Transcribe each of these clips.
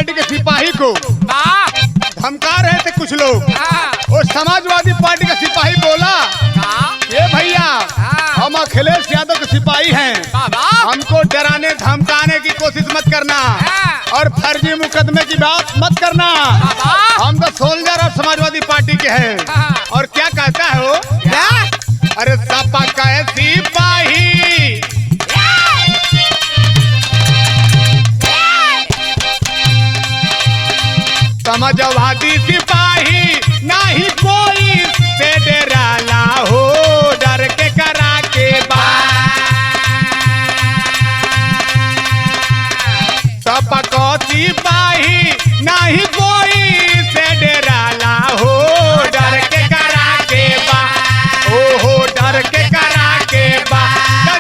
Party के सिपाही को धमका रहे थे कुछ लोग। और समाजवादी पार्टी का सिपाही बोला, ये भैया हम अखिलेश यादव के सिपाही हैं, हमको डराने धमकाने की कोशिश मत करना और फर्जी मुकदमे की बात मत करना। हम तो सोल्जर और समाजवादी पार्टी के हैं। और क्या कहता है वो, क्या? अरे सपा का सिपाही समाजवादी सिपाही नहीं कोई से डराला हो, डर के करा के सपा को सिपाही नहीं कोई से डराला हो, डर के करा के ओहो डर के करा के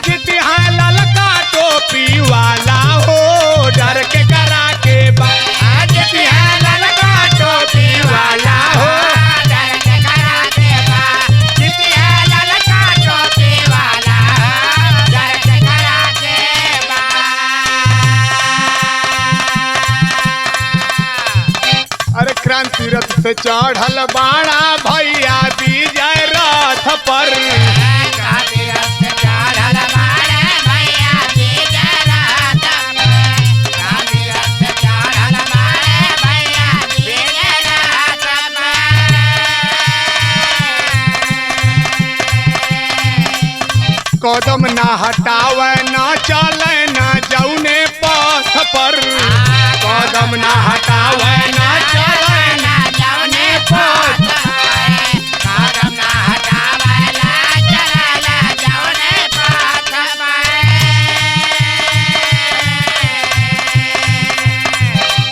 जीती है ललका टोपी वाला हो, डर के करा के जीती है ललका टोपी वाला हो, डर के करा के जीती है ललका टोपी वाला, डर के करा के अरे क्रांति रथ से चढ़ल बाड़ा भैया विजय रथ पर, कदम ना हटावे ना चले ना जौने पथ पर, कदम ना हटावे ना चले ना जौने पथ, कदम ना हटावे ना चले जौने पथ।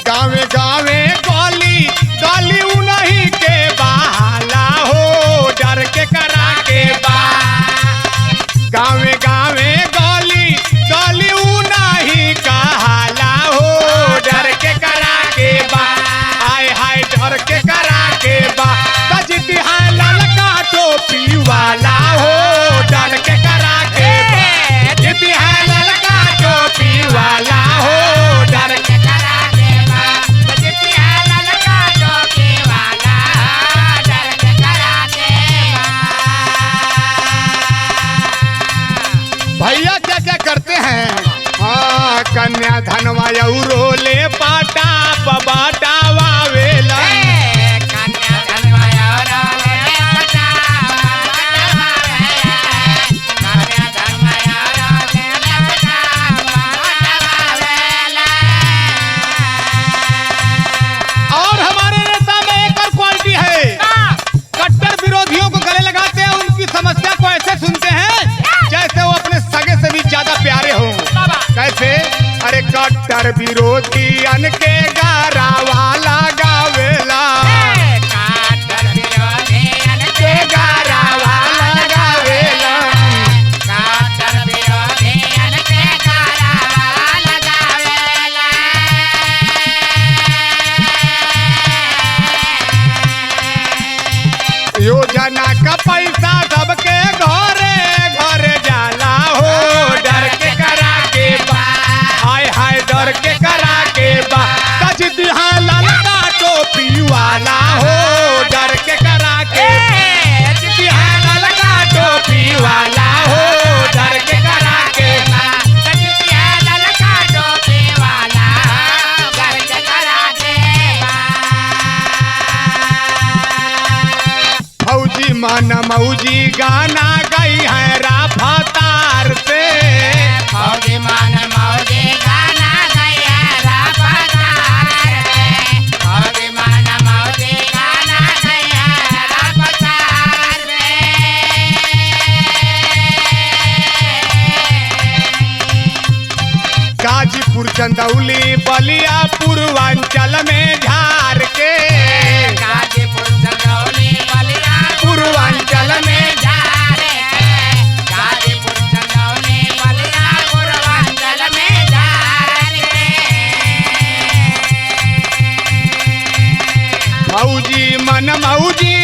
गावे गावे गली गली उन्हीं के बहाला हो, डर के करा के गावे गावे गली गली उन्हीं का हाला हो, डर के करा के आय हाय डर के करा के जीती है ललका टोपी वाला हो, डर के करा के जीती है ललका टोपी वाला हो, डर के करा के जीती है ललका टोपी वाला, डर के करा के भैया क्या क्या करते हैं। हाँ कन्या धनवा रोले पाटा पबाटावा वेला, कन्या धनवाया रोले पटावा कन्या धनवाया रोले पटावा वेला। और हमारे नेता में एक और क्वालिटी है, कट्टर विरोधियों को गले लगाते हैं, उनकी समस्या को ऐसे सुनते हैं जैसे वो अपने सगे से भी ज्यादा प्यारे हो। कैसे? अरे कट्टर विरोधियन के गारावा लगावेला, कट्टर विरोधियन के गारावा लगावेला, कट्टर विरोधियन के गारावा लगावेला। योजना का पैसा सबके घरे घरे जाला हो, डर के करा के हाय हाय डर के करा के जीती है ललका टोपी वाला हो, डर के करा के जीती है ललका टोपी वाला हो, डर के करा के जीती है ललका टोपी वाला, डर के करा के फौजी मन मौजी गाना गई है राफतार से, फौजी मन मौजी गाना गया रफ्तार में, फौजी मन मौजी गाना गया रफ्तार में। गाजीपुर चंदौली बलिया पूर्वांचल में झार के, गाजीपुर चंदौली बलिया पूर्वांचल में झार के, गाजीपुर चंदौली बलिया पूर्वांचल में झार के। फौजी मन मौजी